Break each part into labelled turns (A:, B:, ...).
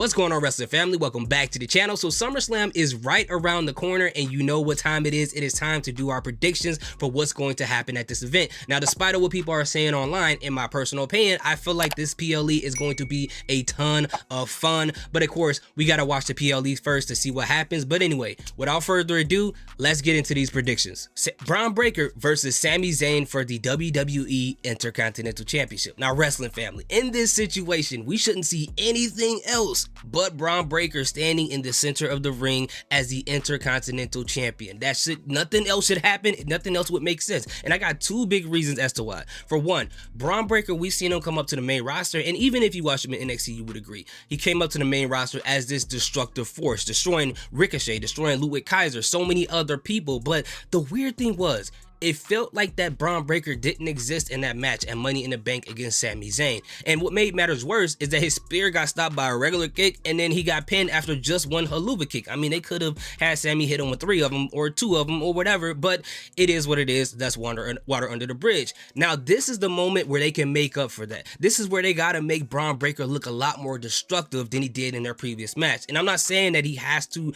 A: What's going on, wrestling family? Welcome back to the channel. So Summerslam is right around the corner, and you know what time it is. It is time to do our predictions for what's going to happen at this event. Now, despite what people are saying online, in my personal opinion, I feel like this PLE is going to be a ton of fun. But of course, we got to watch the PLE first to see what happens. But anyway, without further ado, let's get into these predictions. Bron Breakker versus Sami Zayn for the WWE Intercontinental Championship. Now, wrestling family, in this situation, we shouldn't see anything else but Bron Breakker standing in the center of the ring as the Intercontinental Champion. Nothing else should happen. Nothing else would make sense. And I got two big reasons as to why. For one, Bron Breakker, we've seen him come up to the main roster, and even if you watch him in NXT, you would agree. He came up to the main roster as this destructive force, destroying Ricochet, destroying Ludwig Kaiser, so many other people. But the weird thing was, it felt like that Bron Breakker didn't exist in that match at Money in the Bank against Sami Zayn. And what made matters worse is that his spear got stopped by a regular kick, and then he got pinned after just one haluva kick. I mean, they could have had Sami hit him with 3 of them or 2 of them or whatever, but it is what it is. That's water under the bridge. Now, this is the moment where they can make up for that. This is where they got to make Bron Breakker look a lot more destructive than he did in their previous match. And I'm not saying that he has to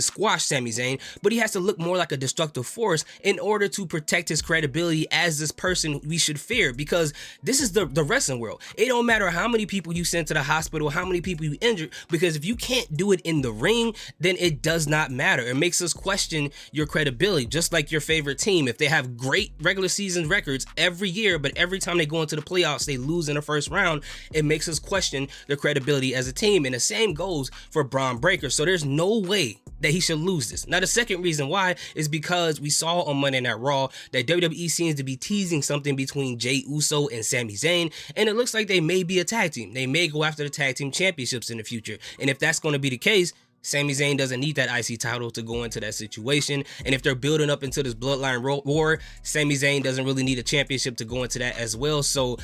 A: squash Sami Zayn, but he has to look more like a destructive force in order to protect his credibility as this person we should fear, because this is the wrestling world. It don't matter how many people you send to the hospital, how many people you injured, because if you can't do it in the ring, then it does not matter. It makes us question your credibility, just like your favorite team. If they have great regular season records every year, but every time they go into the playoffs, they lose in the first round, it makes us question their credibility as a team. And the same goes for Bron Breakker. So there's no way that he should lose this. Now, the second reason why is because we saw on Monday Night Raw that WWE seems to be teasing something between Jey Uso and Sami Zayn, and it looks like they may be a tag team. They may go after the tag team championships in the future. And if that's going to be the case, Sami Zayn doesn't need that IC title to go into that situation. And if they're building up into this bloodline war, Sami Zayn doesn't really need a championship to go into that as well. So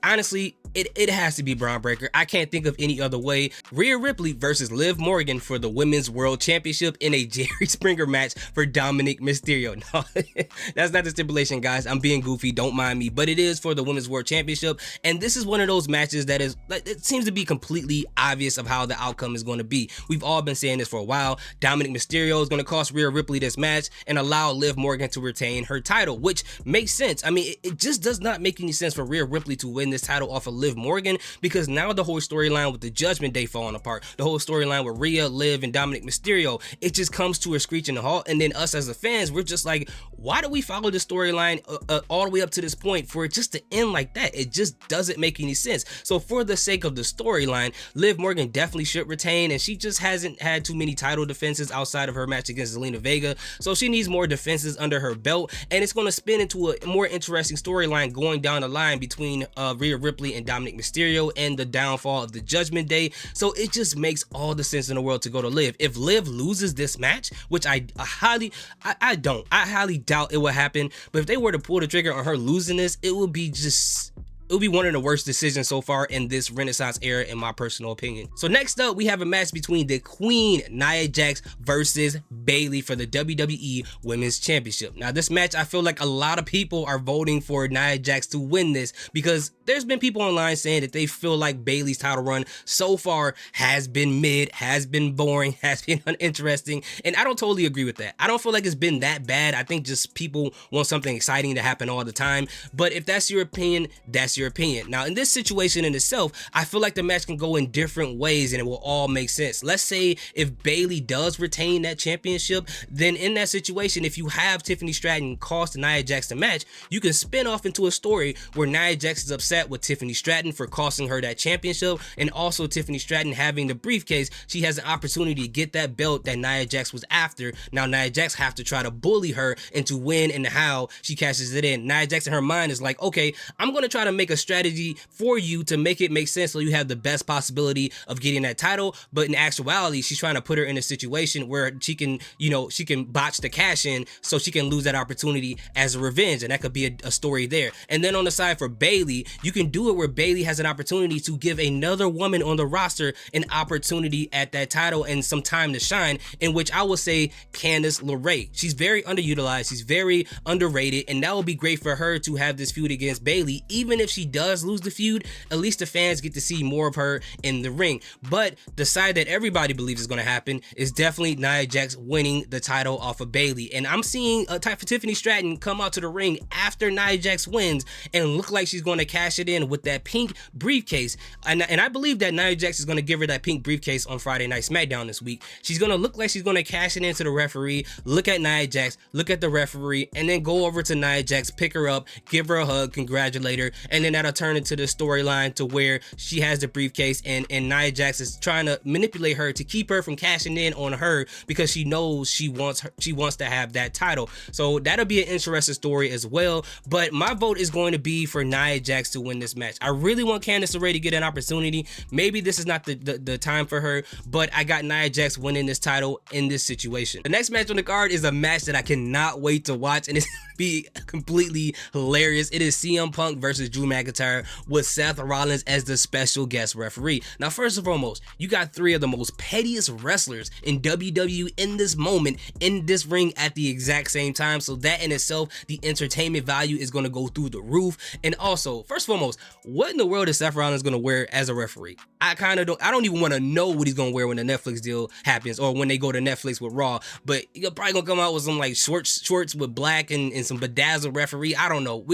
A: honestly, it has to be Bron Breakker. I can't think of any other way. Rhea Ripley versus Liv Morgan for the Women's World Championship in a Jerry Springer match for Dominic Mysterio. No, that's not the stipulation, guys. I'm being goofy. Don't mind me. But it is for the Women's World Championship. And this is one of those matches that is, it seems to be completely obvious of how the outcome is going to be. We've all been saying this for a while. Dominic Mysterio is going to cost Rhea Ripley this match and allow Liv Morgan to retain her title, which makes sense. I mean, it just does not make any sense for Rhea Ripley to win this title off of Liv Morgan, because now the whole storyline with the Judgment Day falling apart, the whole storyline with Rhea, Liv, and Dominic Mysterio, it just comes to a screeching halt. And then us as the fans, we're just like, why do we follow the storyline all the way up to this point for it just to end like that? It just doesn't make any sense. So for the sake of the storyline, Liv Morgan definitely should retain, and she just hasn't had too many title defenses outside of her match against Zelina Vega, so she needs more defenses under her belt, and it's going to spin into a more interesting storyline going down the line between Rhea Ripley and Dominic Mysterio and the downfall of the Judgment Day. So it just makes all the sense in the world to go to Liv. If Liv loses this match, which I highly doubt it will happen, but if they were to pull the trigger on her losing this, it would be one of the worst decisions so far in this Renaissance era, in my personal opinion. So next up, we have a match between the Queen, Nia Jax, versus Bayley for the WWE Women's Championship. Now, this match, I feel like a lot of people are voting for Nia Jax to win this, because there's been people online saying that they feel like Bayley's title run so far has been mid, has been boring, has been uninteresting, and I don't totally agree with that. I don't feel like it's been that bad. I think just people want something exciting to happen all the time. But if that's your opinion, that's your opinion. Now, in this situation in itself, I feel like the match can go in different ways and it will all make sense. Let's say if Bayley does retain that championship, then in that situation, if you have Tiffany Stratton cost Nia Jax the match, you can spin off into a story where Nia Jax is upset with Tiffany Stratton for costing her that championship, and also Tiffany Stratton having the briefcase. She has an opportunity to get that belt that Nia Jax was after. Now Nia Jax have to try to bully her into win, and how she cashes it in. Nia Jax in her mind is like, okay, I'm going to try to make a strategy for you to make it make sense so you have the best possibility of getting that title. But in actuality, she's trying to put her in a situation where she can, she can botch the cash in so she can lose that opportunity as a revenge. And that could be a story there. And then on the side for Bayley, you can do it where Bayley has an opportunity to give another woman on the roster an opportunity at that title and some time to shine, in which I will say Candice LeRae. She's very underutilized. She's very underrated. And that will be great for her to have this feud against Bayley, even if she she does lose the feud, at least the fans get to see more of her in the ring. But the side that everybody believes is going to happen is definitely Nia Jax winning the title off of Bayley. And I'm seeing Tiffany Stratton come out to the ring after Nia Jax wins and look like she's going to cash it in with that pink briefcase. And I believe that Nia Jax is going to give her that pink briefcase on Friday Night SmackDown this week. She's going to look like she's going to cash it into the referee, look at Nia Jax, look at the referee, and then go over to Nia Jax, pick her up, give her a hug, congratulate her, and then that'll turn into the storyline to where she has the briefcase and Nia Jax is trying to manipulate her to keep her from cashing in on her because she knows she wants to have that title. So that'll be an interesting story as well. But my vote is going to be for Nia Jax to win this match. I really want Candice LeRae to get an opportunity. Maybe this is not the time for her, but I got Nia Jax winning this title in this situation. The next match on the card is a match that I cannot wait to watch, and it's gonna be completely hilarious. It is CM Punk versus Drew McIntyre with Seth Rollins as the special guest referee. Now, first and foremost, you got three of the most pettiest wrestlers in WWE in this moment in this ring at the exact same time. So that in itself, the entertainment value is going to go through the roof. And also, first and foremost, what in the world is Seth Rollins going to wear as a referee? I don't even want to know what he's going to wear when the Netflix deal happens or when they go to Netflix with Raw, but you're probably going to come out with some like shorts with black and some bedazzled referee. I don't know.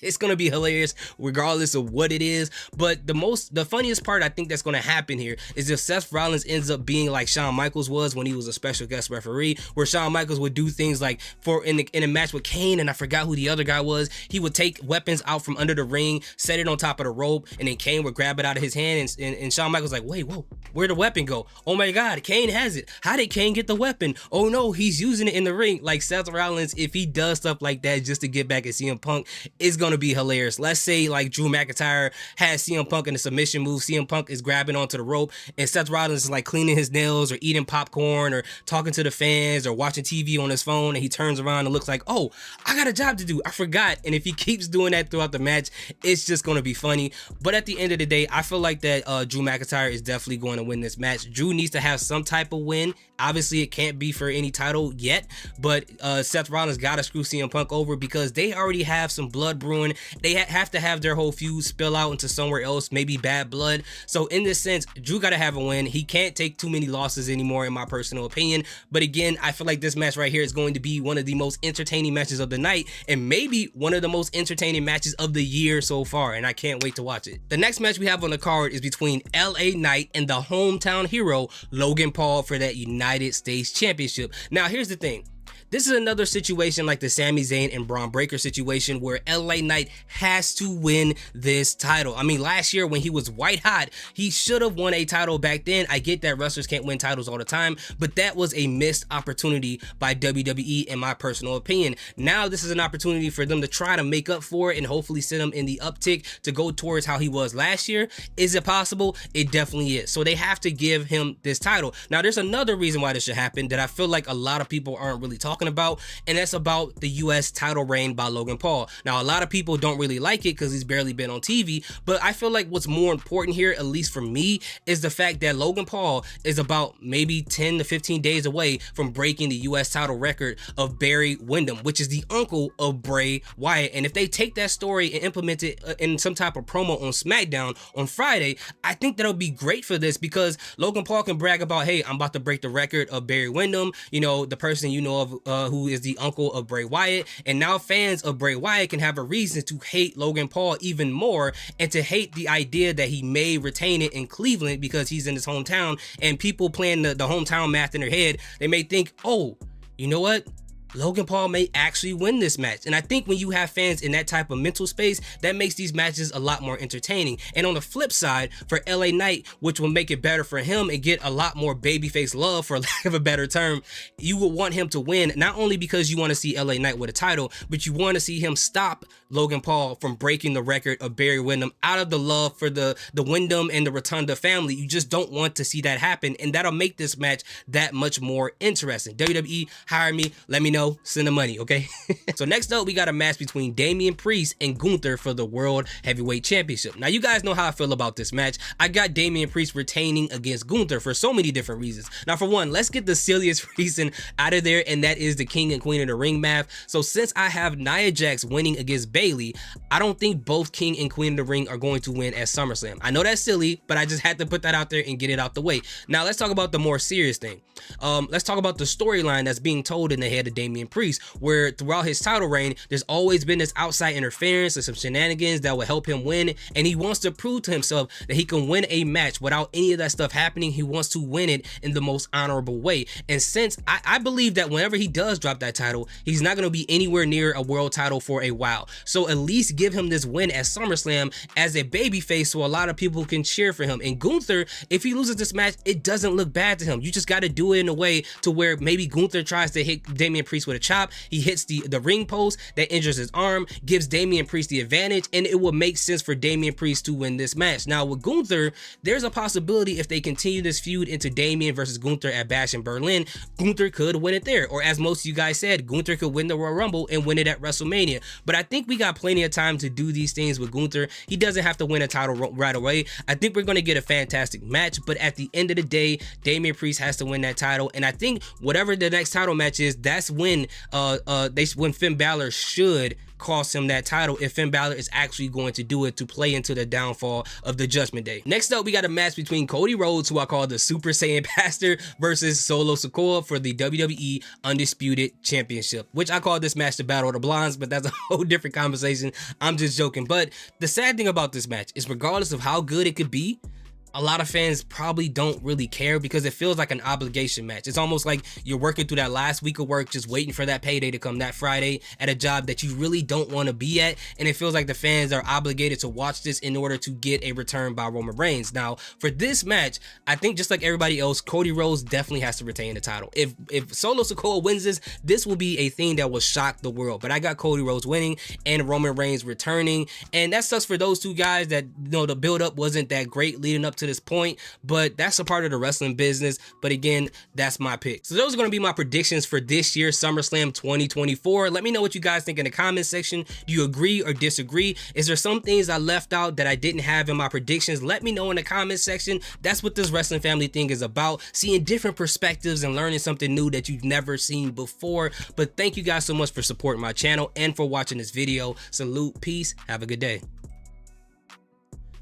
A: It's going to be hilarious regardless of what it is. But the funniest part I think that's going to happen here is if Seth Rollins ends up being like Shawn Michaels was when he was a special guest referee, where Shawn Michaels would do things like in a match with Kane, and I forgot who the other guy was, he would take weapons out from under the ring, set it on top of the rope, and then Kane would grab it out of his hand, and Shawn Michaels like, wait, whoa, where'd the weapon go? Oh my God, Kane has it. How did Kane get the weapon? Oh no, he's using it in the ring. Like Seth Rollins, if he does stuff like that just to get back at CM Punk, it's gonna be hilarious. Let's say like Drew McIntyre has CM Punk in a submission move, CM Punk is grabbing onto the rope, and Seth Rollins is like cleaning his nails or eating popcorn or talking to the fans or watching TV on his phone, and he turns around and looks like, oh, I got a job to do, I forgot. And if he keeps doing that throughout the match, it's just gonna be funny. But at the end of the day, I feel like that Drew McIntyre is definitely going to win this match. Drew needs to have some type of win. Obviously, it can't be for any title yet, but Seth Rollins got to screw CM Punk over because they already have some blood brewing. They have to have their whole feud spill out into somewhere else, maybe bad blood. So in this sense, Drew got to have a win. He can't take too many losses anymore, in my personal opinion. But again, I feel like this match right here is going to be one of the most entertaining matches of the night and maybe one of the most entertaining matches of the year so far, and I can't wait to watch it. The next match we have on the card is between LA Knight and the hometown hero Logan Paul for that United States Championship. Now, here's the thing. This is another situation like the Sami Zayn and Braun Breaker situation where LA Knight has to win this title. I mean, last year when he was white hot, he should have won a title back then. I get that wrestlers can't win titles all the time, but that was a missed opportunity by WWE in my personal opinion. Now this is an opportunity for them to try to make up for it and hopefully send him in the uptick to go towards how he was last year. Is it possible? It definitely is. So they have to give him this title. Now there's another reason why this should happen that I feel like a lot of people aren't really talking about, and that's about the US title reign by Logan Paul. Now a lot of people don't really like it because he's barely been on TV, but I feel like what's more important here, at least for me, is the fact that Logan Paul is about maybe 10 to 15 days away from breaking the US title record of Barry Windham, which is the uncle of Bray Wyatt. And if they take that story and implement it in some type of promo on SmackDown on Friday, I think that'll be great for this because Logan Paul can brag about, hey, I'm about to break the record of Barry Windham, you know, the person you know of who is the uncle of Bray Wyatt. And now fans of Bray Wyatt can have a reason to hate Logan Paul even more and to hate the idea that he may retain it in Cleveland because he's in his hometown. And people playing the hometown math in their head, they may think, oh, you know what? Logan Paul may actually win this match. And I think when you have fans in that type of mental space, that makes these matches a lot more entertaining. And on the flip side, for LA Knight, which will make it better for him and get a lot more babyface love, for lack of a better term, you will want him to win, not only because you want to see LA Knight with a title, but you want to see him stop Logan Paul from breaking the record of Barry Windham out of the love for the Windham and the Rotunda family. You just don't want to see that happen, and that'll make this match that much more interesting. WWE, hire me, let me know know, send the money, okay? So next up, we got a match between Damian Priest and Gunther for the World Heavyweight Championship. Now, you guys know how I feel about this match. I got Damian Priest retaining against Gunther for so many different reasons. Now, for one, let's get the silliest reason out of there, and that is the King and Queen of the Ring math. So since I have Nia Jax winning against Bayley, I don't think both King and Queen of the Ring are going to win at SummerSlam. I know that's silly, but I just had to put that out there and get it out the way. Now, let's talk about the more serious thing. Let's talk about the storyline that's being told in the head of Damian Priest, where throughout his title reign, there's always been this outside interference and some shenanigans that will help him win, and he wants to prove to himself that he can win a match without any of that stuff happening. He wants to win it in the most honorable way. And since I believe that whenever he does drop that title, he's not going to be anywhere near a world title for a while. So at least give him this win at SummerSlam as a babyface so a lot of people can cheer for him. And Gunther, if he loses this match, it doesn't look bad to him. You just got to do it in a way to where maybe Gunther tries to hit Damian Priest with a chop, he hits the ring post, that injures his arm, gives Damian Priest the advantage, and it will make sense for Damian Priest to win this match. Now with Gunther, there's a possibility if they continue this feud into Damian versus Gunther at Bash in Berlin, Gunther could win it there. Or as most of you guys said, Gunther could win the Royal Rumble and win it at WrestleMania. But I think we got plenty of time to do these things with Gunther. He doesn't have to win a title right away. I think we're going to get a fantastic match, but at the end of the day, Damian Priest has to win that title. And I think whatever the next title match is, that's when when Finn Balor should cost him that title, if Finn Balor is actually going to do it to play into the downfall of the Judgment Day. Next up, we got a match between Cody Rhodes, who I call the Super Saiyan Pastor, versus Solo Sikoa for the WWE Undisputed Championship, which I call this match the Battle of the Blondes, but that's a whole different conversation. I'm just joking. But the sad thing about this match is, regardless of how good it could be, a lot of fans probably don't really care because it feels like an obligation match. It's almost like you're working through that last week of work, just waiting for that payday to come that Friday at a job that you really don't want to be at. And it feels like the fans are obligated to watch this in order to get a return by Roman Reigns. Now, for this match, I think just like everybody else, Cody Rhodes definitely has to retain the title. If Solo Sikoa wins this will be a thing that will shock the world. But I got Cody Rhodes winning and Roman Reigns returning. And that sucks for those two guys that, you know, the build up wasn't that great leading up to this point, but that's a part of the wrestling business. But again, that's my pick. So those are going to be my predictions for this year's SummerSlam 2024. Let me know what you guys think in the comment section. Do you agree or disagree? Is there some things I left out that I didn't have in my predictions? Let me know in the comment section. That's what this wrestling family thing is about, seeing different perspectives and learning something new that you've never seen before. But thank you guys so much for supporting my channel and for watching this video. Salute, peace, have a good day.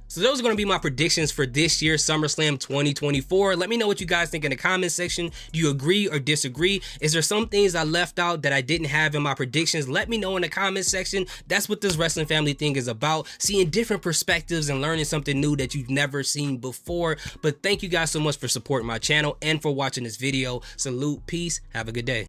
A: So those are going to be my predictions for this year's SummerSlam 2024. Let me know what you guys think in the comment section. Do you agree or disagree? Is there some things I left out that I didn't have in my predictions? Let me know in the comment section. That's what this wrestling family thing is about, seeing different perspectives and learning something new that you've never seen before. But thank you guys so much for supporting my channel and for watching this video. Salute, peace, have a good day.